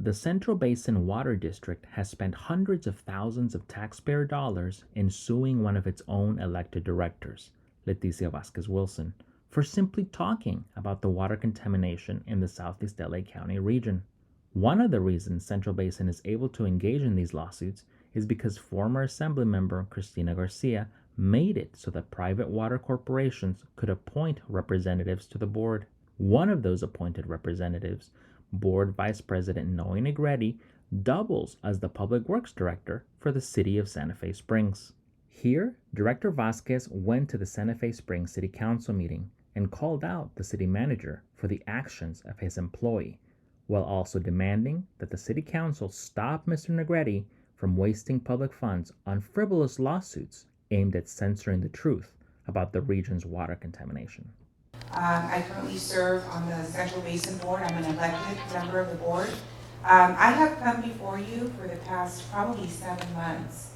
The Central Basin Water District has spent hundreds of thousands of taxpayer dollars in suing one of its own elected directors, Leticia Vasquez Wilson, for simply talking about the water contamination in the Southeast LA County region. One of the reasons Central Basin is able to engage in these lawsuits is because former Assemblymember Cristina Garcia made it so that private water corporations could appoint representatives to the board. One of those appointed representatives, Board Vice President Noe Negretti, doubles as the Public Works Director for the City of Santa Fe Springs. Here, Director Vasquez went to the Santa Fe Springs City Council meeting and called out the city manager for the actions of his employee, while also demanding that the City Council stop Mr. Negretti from wasting public funds on frivolous lawsuits aimed at censoring the truth about the region's water contamination. I currently serve on the Central Basin Board. I'm an elected member of the board. I have come before you for the past probably 7 months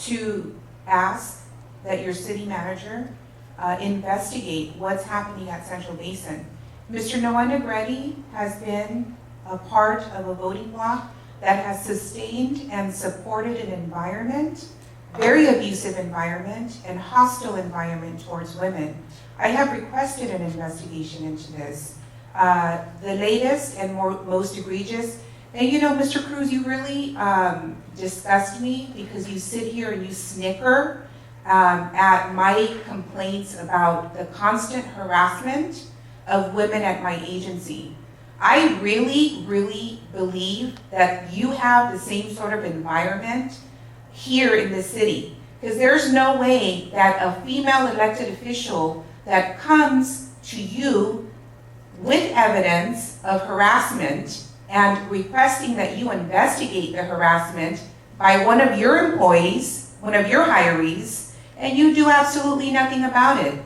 to ask that your city manager investigate what's happening at Central Basin. Mr. Noe Negretti has been a part of a voting bloc that has sustained and supported an environment, very abusive environment and hostile environment towards women. I have requested an investigation into this. The latest and most egregious, and you know, Mr. Cruz, you really disgust me because you sit here and you snicker at my complaints about the constant harassment of women at my agency. I really, really believe that you have the same sort of environment here in the city, because there's no way that a female elected official that comes to you with evidence of harassment and requesting that you investigate the harassment by one of your employees, one of your hirees, and you do absolutely nothing about it.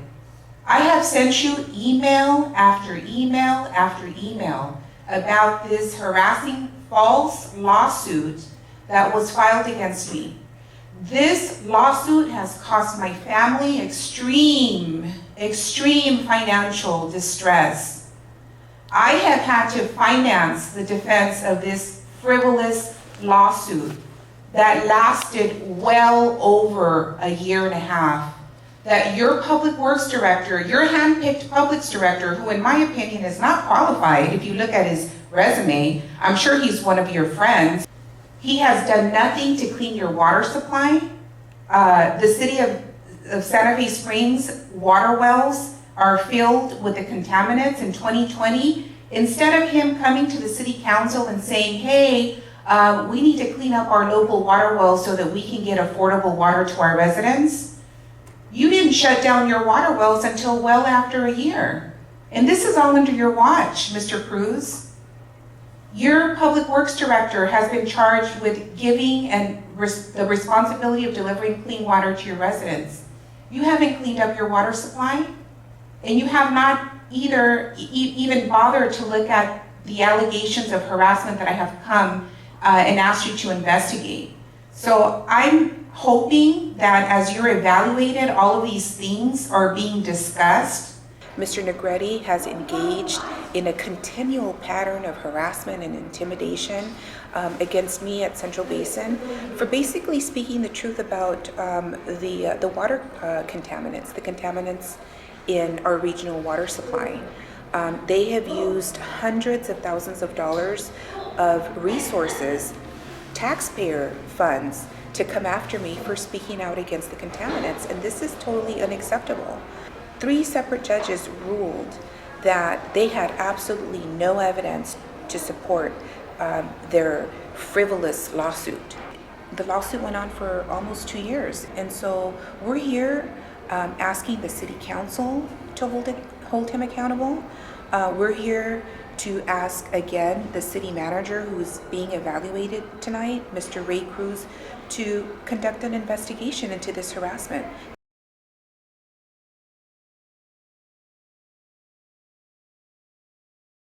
I have sent you email after email after email about this harassing false lawsuit that was filed against me. This lawsuit has cost my family extreme financial distress. I have had to finance the defense of this frivolous lawsuit that lasted well over a year and a half. That your Public Works Director, your hand-picked Public Works Director, who in my opinion is not qualified, if you look at his resume, I'm sure he's one of your friends. He has done nothing to clean your water supply. The city of Santa Fe Springs water wells are filled with the contaminants in 2020. Instead of him coming to the city council and saying, hey, we need to clean up our local water wells so that we can get affordable water to our residents, you didn't shut down your water wells until well after a year. And this is all under your watch, Mr. Cruz. Your Public Works Director has been charged with giving and the responsibility of delivering clean water to your residents. You haven't cleaned up your water supply, and you have not even bothered to look at the allegations of harassment that I have come and asked you to investigate. So I'm hoping that as you're evaluated, all of these things are being discussed. Mr. Negretti has engaged in a continual pattern of harassment and intimidation against me at Central Basin for basically speaking the truth about the water contaminants, the contaminants in our regional water supply. They have used hundreds of thousands of dollars of resources, taxpayer funds, to come after me for speaking out against the contaminants, and this is totally unacceptable. 3 separate judges ruled that they had absolutely no evidence to support their frivolous lawsuit. The lawsuit went on for almost 2 years, and so we're here asking the city council to hold him accountable. We're here to ask again the city manager, who's being evaluated tonight, Mr. Ray Cruz, to conduct an investigation into this harassment.